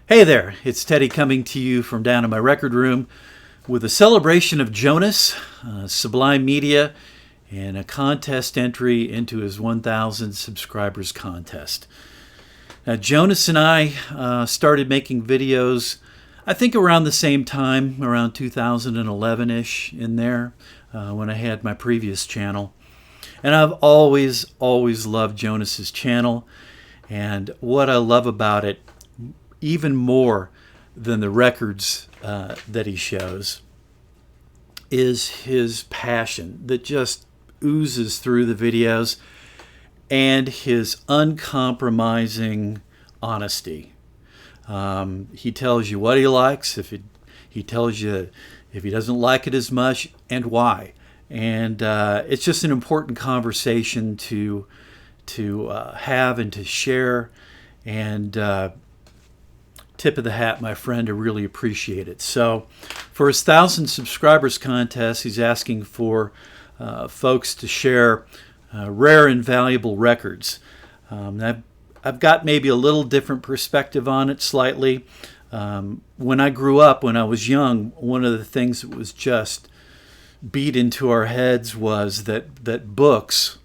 Hey there, it's Teddy coming to you from down in my record room with a celebration of Jonas, Sublime Media, and a contest entry into his 1,000 subscribers contest. Now, Jonas and I started making videos, I think around the same time, around 2011-ish in there, when I had my previous channel. And I've always loved Jonas's channel, and what I love about it, even more than the records that he shows, is his passion that just oozes through the videos and his uncompromising honesty. He tells you what he likes, he tells you if he doesn't like it as much and why. And it's just an important conversation to have and to share. And tip of the hat, my friend. I really appreciate it. So for his 1,000 subscribers contest, he's asking for folks to share rare and valuable records. I've got maybe a little different perspective on it slightly. When I grew up, when I was young, one of the things that was just beat into our heads was that books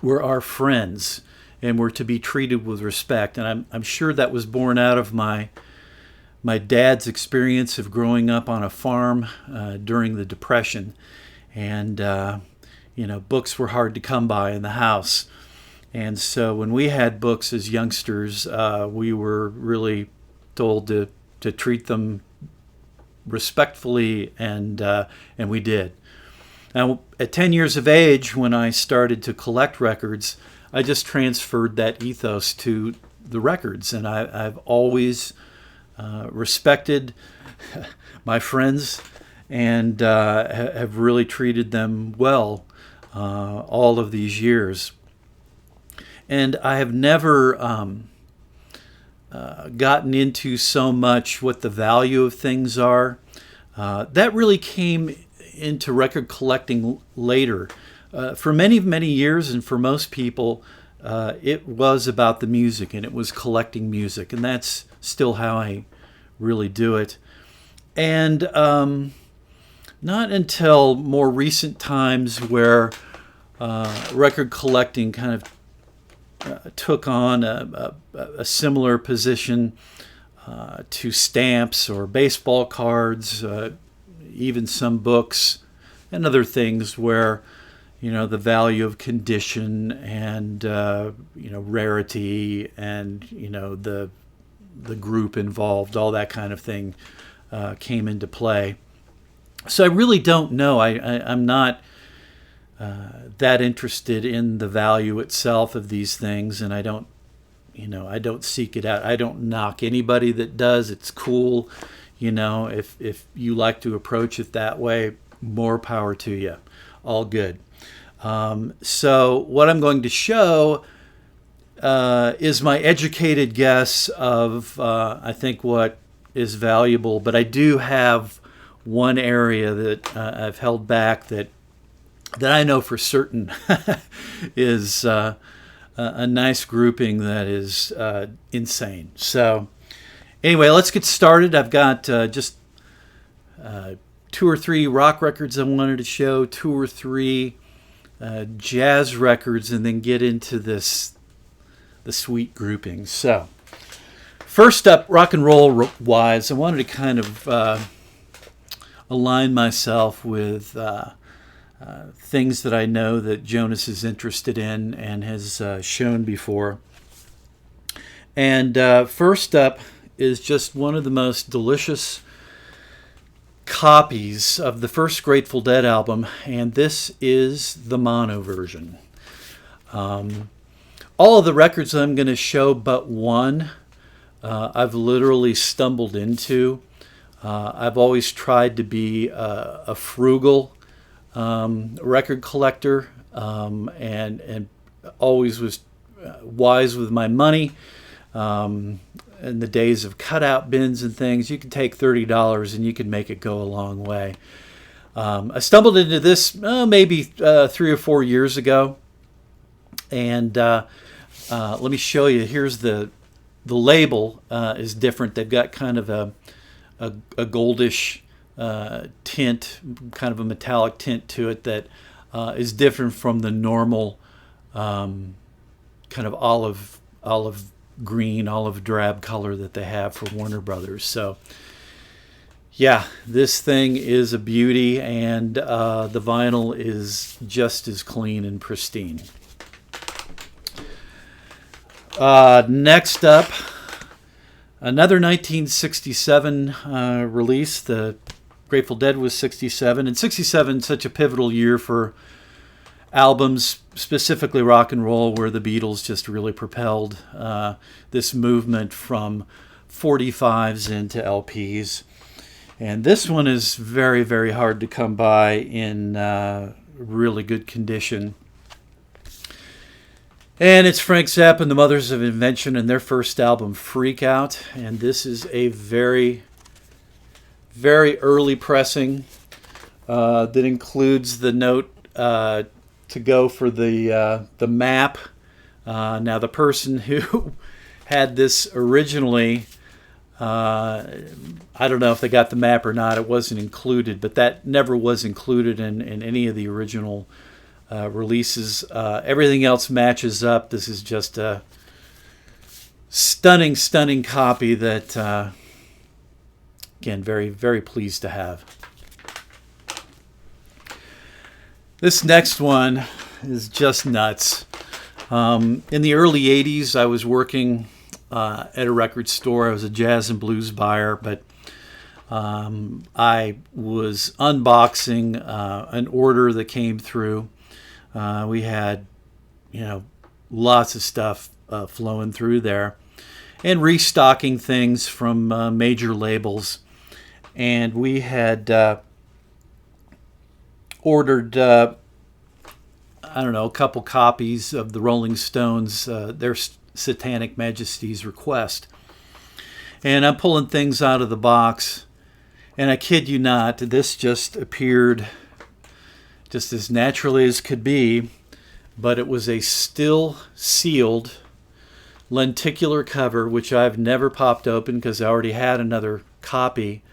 were our friends and were to be treated with respect. And I'm sure that was born out of my dad's experience of growing up on a farm during the Depression. And, books were hard to come by in the house. And so when we had books as youngsters, we were really told to treat them respectfully, and we did. Now, at 10 years of age, when I started to collect records, I just transferred that ethos to the records, and I've always respected my friends and have really treated them well all of these years. And I have never gotten into so much what the value of things are. That really came into record collecting later. For many years, and for most people, it was about the music, and it was collecting music, and that's still how I really do it. And not until more recent times where record collecting kind of took on a similar position to stamps or baseball cards, even some books and other things where the value of condition and rarity and the group involved, all that kind of thing came into play. So I really don't know. I'm not that interested in the value itself of these things, and I don't seek it out. I don't knock anybody that does. It's cool. If you like to approach it that way, more power to you. All good. So what I'm going to show is my educated guess of, I think, what is valuable. But I do have one area that I've held back that I know for certain is a nice grouping that is insane. So anyway, let's get started. I've got just 2 or 3 rock records I wanted to show, 2 or 3 jazz records, and then get into the sweet groupings. So first up, rock and roll wise, I wanted to kind of align myself with things that I know that Jonas is interested in and has shown before. And first up is just one of the most delicious copies of the first Grateful Dead album, and this is the mono version. All of the records I'm going to show but one, I've literally stumbled into. I've always tried to be a frugal record collector, and always was wise with my money. In the days of cutout bins and things, you could take $30 and you could make it go a long way. I stumbled into this maybe 3 or 4 years ago, and let me show you. Here's the the label is different. They've got kind of a goldish tint, kind of a metallic tint to it that is different from the normal kind of olive green, olive drab color that they have for Warner Brothers. So yeah, this thing is a beauty, and the vinyl is just as clean and pristine. Next up, another 1967 release. The Grateful Dead was 67, and 67 is such a pivotal year for albums, specifically rock and roll, where the Beatles just really propelled this movement from 45s into LPs. And this one is very, very hard to come by in really good condition. And it's Frank Zappa and the Mothers of Invention and their first album, Freak Out. And this is a very, very early pressing that includes the note to go for the map. Now, the person who had this originally, I don't know if they got the map or not. It wasn't included, but that never was included in any of the original releases. Everything else matches up. This is just a stunning, stunning copy that, again, very, very pleased to have. This next one is just nuts. In the early 80s, I was working at a record store. I was a jazz and blues buyer, but I was unboxing an order that came through. We had, lots of stuff flowing through there, and restocking things from major labels. And we had ordered, a couple copies of the Rolling Stones, their Satanic Majesties request. And I'm pulling things out of the box, and I kid you not, this just appeared just as naturally as could be, but it was a still sealed lenticular cover, which I've never popped open because I already had another copy.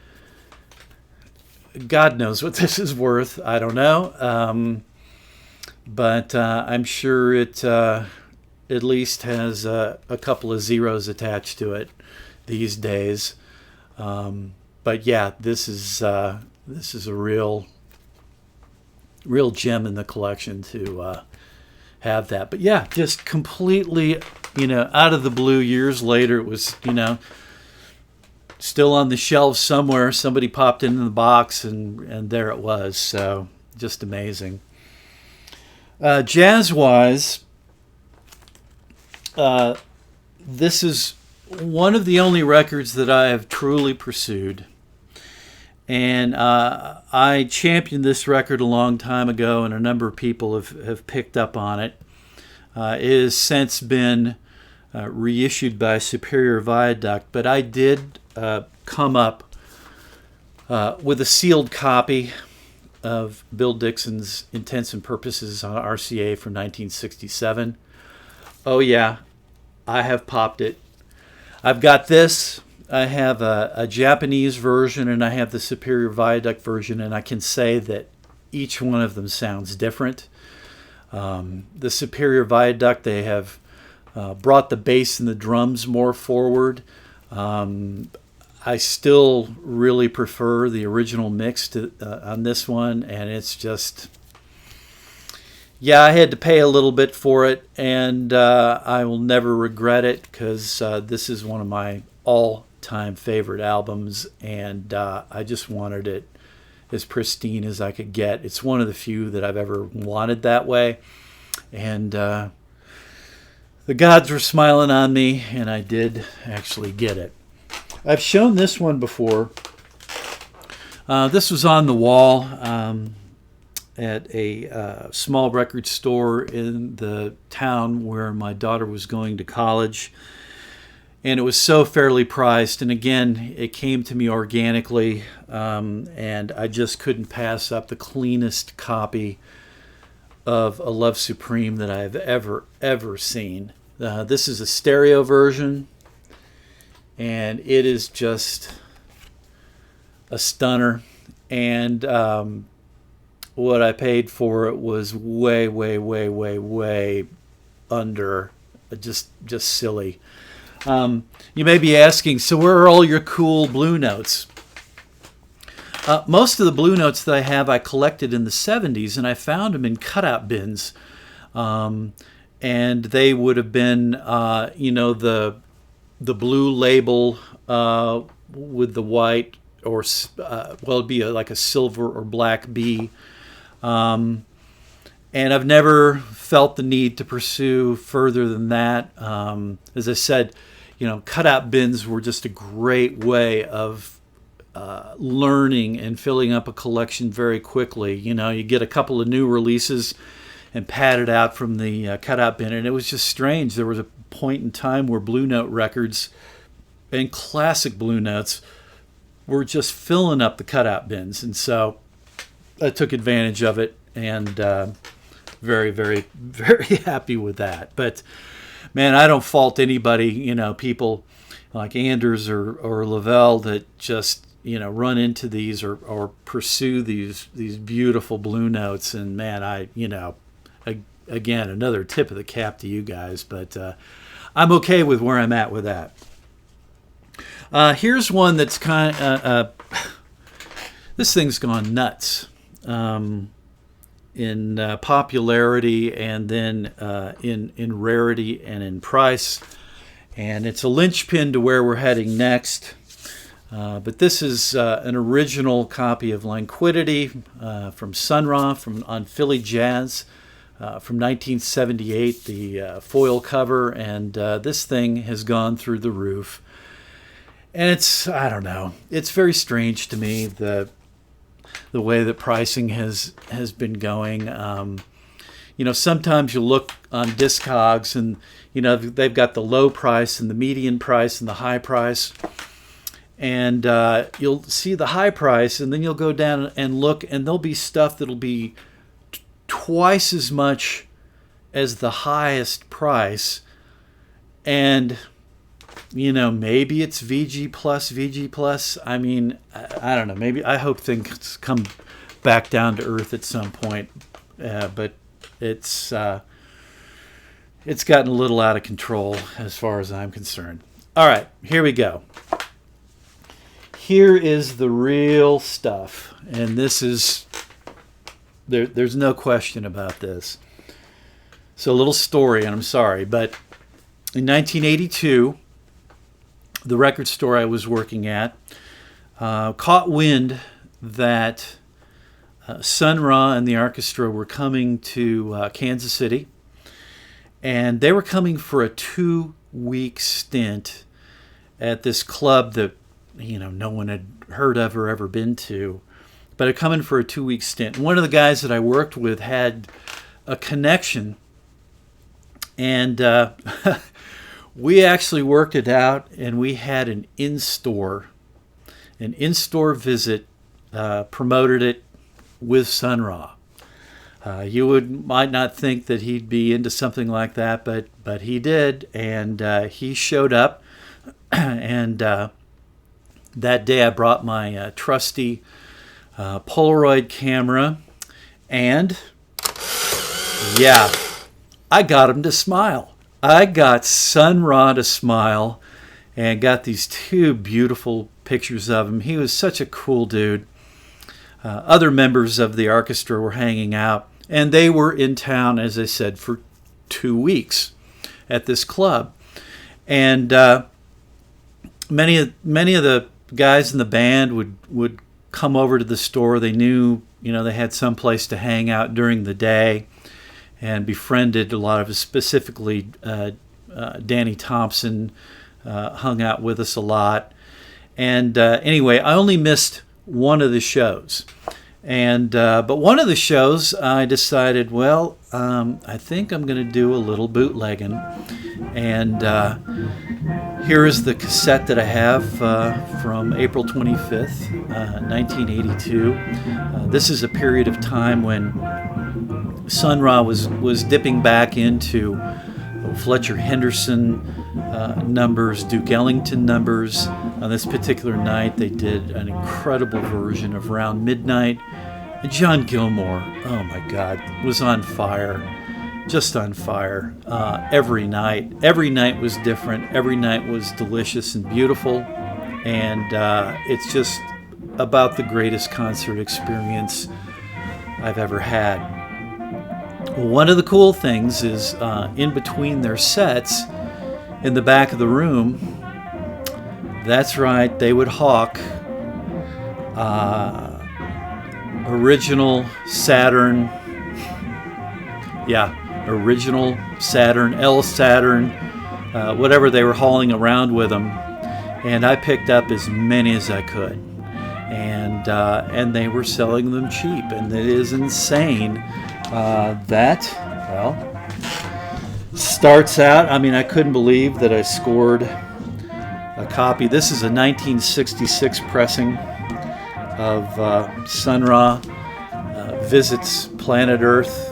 God knows what this is worth. I don't know. But I'm sure it at least has a couple of zeros attached to it these days. But yeah, this is a real gem in the collection to have that. But yeah, just completely, out of the blue. Years later, it was, still on the shelf somewhere. Somebody popped it in the box, and there it was. So just amazing. Jazz-wise, this is one of the only records that I have truly pursued. And I championed this record a long time ago, and a number of people have picked up on it. It has since been reissued by Superior Viaduct, but I did come up with a sealed copy of Bill Dixon's Intents and Purposes on RCA from 1967. Oh yeah, I have popped it. I've got this. I have a Japanese version, and I have the Superior Viaduct version, and I can say that each one of them sounds different. The Superior Viaduct, they have brought the bass and the drums more forward. I still really prefer the original mix on this one, and it's just, yeah, I had to pay a little bit for it, and I will never regret it, because this is one of my all-time favorite albums, and I just wanted it as pristine as I could get. It's one of the few that I've ever wanted that way, and the gods were smiling on me, and I did actually get it. I've shown this one before. This was on the wall at a small record store in the town where my daughter was going to college. And it was so fairly priced. And again, it came to me organically. And I just couldn't pass up the cleanest copy of A Love Supreme that I've ever seen. This is a stereo version. and it is just a stunner. And what I paid for it was way, way, way, way, way under. Just silly. You may be asking, so where are all your cool Blue Notes? Most of the Blue Notes that I have, I collected in the 70s, and I found them in cutout bins. And they would have been, the blue label with the white, or it'd be like a silver or black B. And I've never felt the need to pursue further than that. As I said, cutout bins were just a great way of learning and filling up a collection very quickly. You get a couple of new releases and pad it out from the cutout bin, and it was just strange. There was a point in time where Blue Note records and classic Blue Notes were just filling up the cutout bins, and so I took advantage of it, and very, very, very happy with that. But man, I don't fault anybody, people like Anders or Lavelle that just run into these or pursue these beautiful Blue Notes. And man, again, another tip of the cap to you guys, but I'm okay with where I'm at with that. Here's one that's this thing's gone nuts in popularity, and then in rarity and in price, and it's a linchpin to where we're heading next. But this is an original copy of Languidity from Sunhwa on Philly Jazz from 1978, the foil cover, and this thing has gone through the roof. And I don't know, it's very strange to me, the way that pricing has been going. Sometimes you look on Discogs and, they've got the low price and the median price and the high price. And you'll see the high price, and then you'll go down and look, and there'll be stuff that'll be twice as much as the highest price. And maybe it's VG plus. I mean, I don't know. Maybe, I hope things come back down to earth at some point. But it's gotten a little out of control as far as I'm concerned. All right, here we go. Here is the real stuff. And this is, there's no question about this. So a little story, and I'm sorry, but in 1982, the record store I was working at caught wind that Sunhwa and the orchestra were coming to Kansas City, and they were coming for a 2-week stint at this club that no one had heard of or ever been to, but they're coming for a 2-week stint. And one of the guys that I worked with had a connection, and we actually worked it out, and we had an in-store visit, promoted it with Sunhwa. You might not think that he'd be into something like that, but he did, and he showed up, and that day I brought my trusty Polaroid camera, and yeah, I got him to smile. I got Sunhwa to smile, and got these 2 beautiful pictures of him. He was such a cool dude. Other members of the orchestra were hanging out, and they were in town, as I said, for 2 weeks at this club. And many of the guys in the band would come over to the store. They knew, they had some place to hang out during the day, and befriended a lot of us, specifically Danny Thompson hung out with us a lot. And anyway, I only missed one of the shows. And but one of the shows, I decided, I think I'm going to do a little bootlegging. And here is the cassette that I have from April 25th, 1982. This is a period of time when Sunhwa was dipping back into Fletcher Henderson, numbers, Duke Ellington numbers. On this particular night, they did an incredible version of Round Midnight. And John Gilmore, oh my God, was on fire, just on fire every night. Every night was different. Every night was delicious and beautiful. And it's just about the greatest concert experience I've ever had. One of the cool things is in between their sets, in the back of the room, that's right, they would hawk original Saturn, original Saturn, L Saturn, whatever they were hauling around with them. And I picked up as many as I could. And they were selling them cheap. And it is insane that, well, starts out, I mean, I couldn't believe that I scored a copy. This is a 1966 pressing of Sunhwa Visits Planet Earth.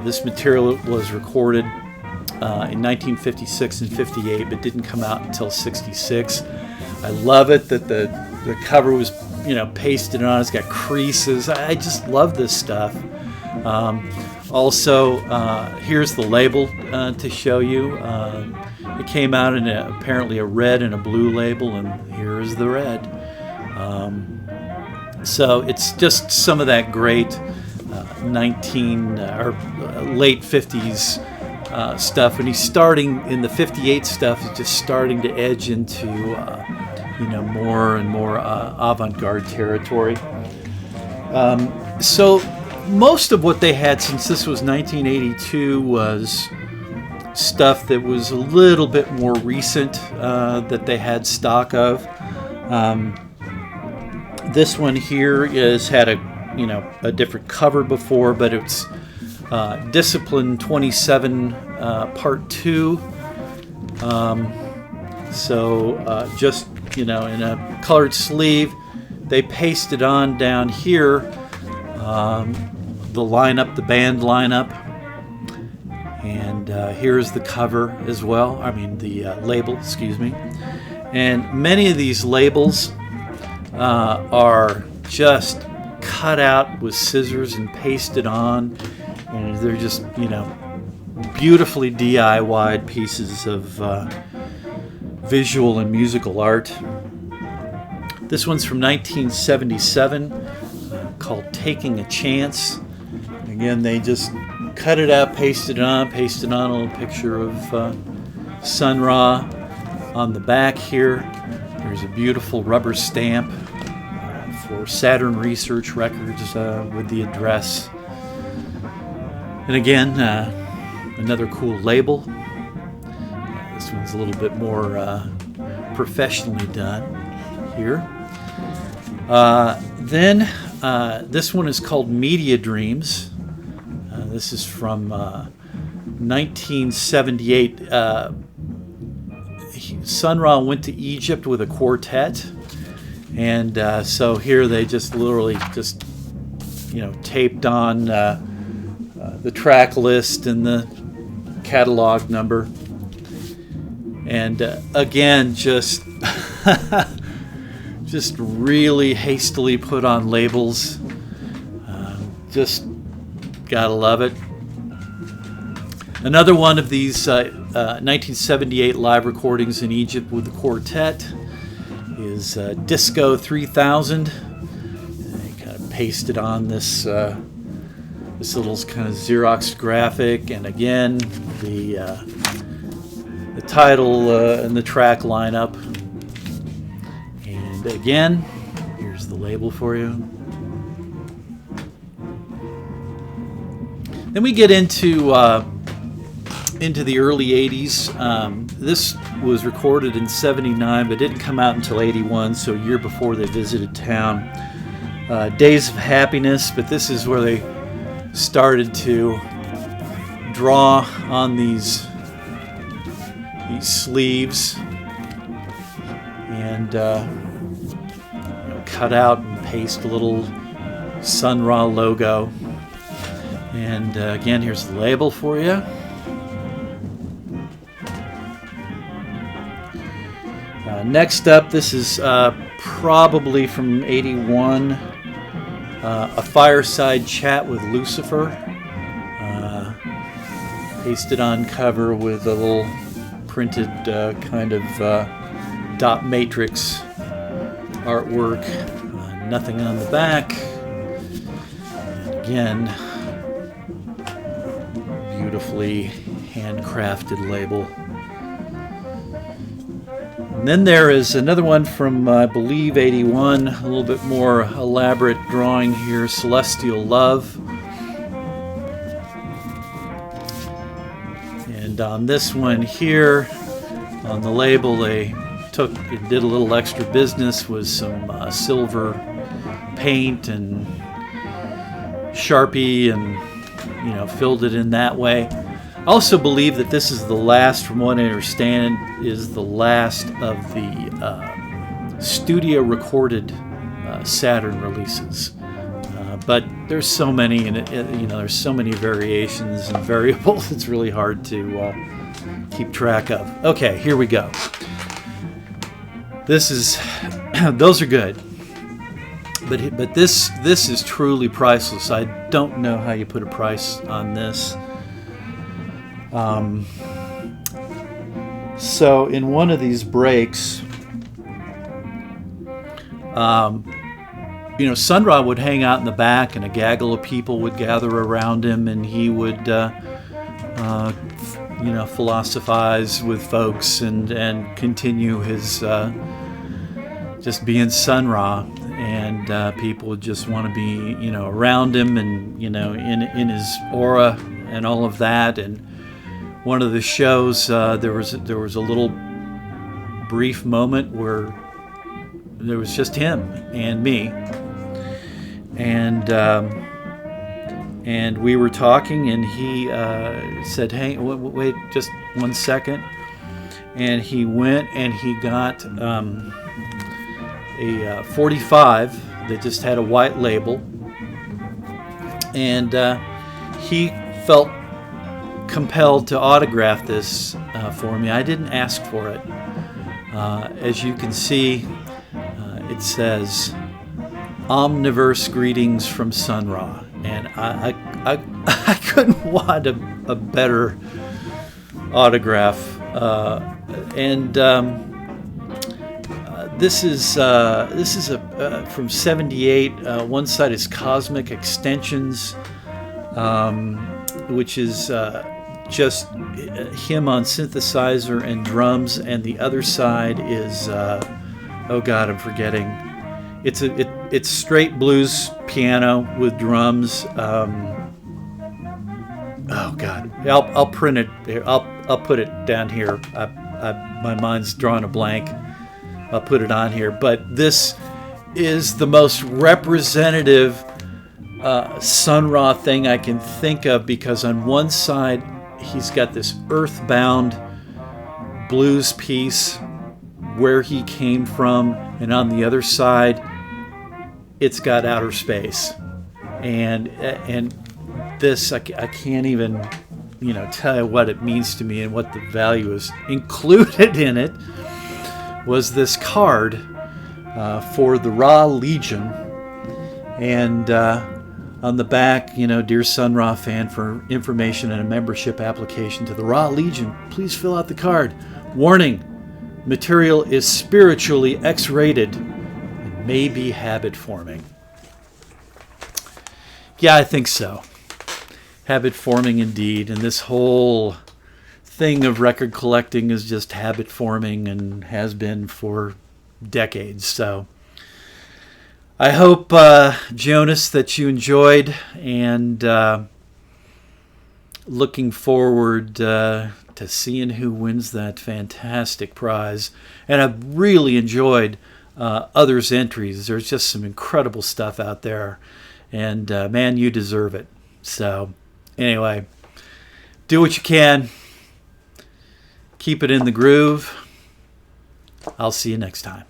This material was recorded in 1956 and 58, but didn't come out until 66. I love it that the cover was, pasted on. It's got creases. I just love this stuff. Also, here's the label to show you. It came out in apparently a red and a blue label, and here is the red. So it's just some of that great late 50s stuff. When he's starting in the 58 stuff, he's just starting to edge into more and more avant-garde territory. So most of what they had, since this was 1982, was stuff that was a little bit more recent that they had stock of. This one here has had a different cover before, but it's Discipline 27 Part 2. Just in a colored sleeve, they pasted on down here the lineup, the band lineup, and here's the cover as well. I mean the label, excuse me. And many of these labels are just cut out with scissors and pasted on, and they're just beautifully DIY'd pieces of visual and musical art. This one's from 1977, called Taking a Chance. Again, they just cut it out, pasted on a little picture of Sunhwa on the back here. There's a beautiful rubber stamp for Saturn Research Records with the address. And again, another cool label. This one's a little bit more professionally done here. Then this one is called Media Dreams. This is from 1978. Sunhwa went to Egypt with a quartet, and so here they just literally taped on the track list and the catalog number, and again just really hastily put on labels. Just gotta love it. Another one of these 1978 live recordings in Egypt with the quartet is Disco 3000. They kind of pasted on this little kind of Xerox graphic, and again the title and the track lineup. And again, here's the label for you. Then we get into the early 80s. This was recorded in 79, but didn't come out until 81, so a year before they visited town. Days of Happiness, but this is where they started to draw on these sleeves and cut out and paste a little Sunhwa logo. And again, here's the label for you. Next up, this is probably from '81, a fireside chat with Lucifer, pasted on cover with a little printed kind of dot matrix artwork, nothing on the back, and again, beautifully handcrafted label. And then there is another one from, I believe, '81, a little bit more elaborate drawing here, Celestial Love. And on this one here, on the label, they did a little extra business with some silver paint and Sharpie, and filled it in that way. I also believe that this is the last, from what I understand, is the last of the studio recorded Saturn releases. But there's so many, and there's so many variations and variables. It's really hard to keep track of. Okay, here we go. This is, those are good, but this is truly priceless. I don't know how you put a price on this. So in one of these breaks, Sunhwa would hang out in the back, and a gaggle of people would gather around him, and he would, philosophize with folks and continue his just being Sunhwa, and people would just want to be, around him, and in his aura and all of that. And one of the shows, there was a little brief moment where there was just him and me, and we were talking, and he said, "Hey, wait, just 1 second," and he went and he got a 45 that just had a white label, and he felt compelled to autograph this for me. I didn't ask for it. As you can see, it says "Omniverse greetings from Sunhwa," and I couldn't want a better autograph. This is from '78. One side is Cosmic Extensions, which is just him on synthesizer and drums, and the other side is oh God, I'm forgetting. It's straight blues piano with drums. Oh God, I'll print it. I'll put it down here. My mind's drawing a blank. I'll put it on here. But this is the most representative Sunhwa thing I can think of, because on one side he's got this earthbound blues piece where he came from, and on the other side it's got outer space, and this I can't even tell you what it means to me, and what the value is. Included in it was this card for the Ra Legion, and on the back, "Dear Sunhwa fan, for information and a membership application to the Ra Legion, please fill out the card. Warning, material is spiritually X-rated and may be habit forming." Yeah, I think so. Habit forming indeed, and this whole thing of record collecting is just habit forming, and has been for decades. So I hope, Jonas, that you enjoyed, and looking forward to seeing who wins that fantastic prize. And I've really enjoyed others' entries. There's just some incredible stuff out there, and man, you deserve it. So anyway, do what you can. Keep it in the groove. I'll see you next time.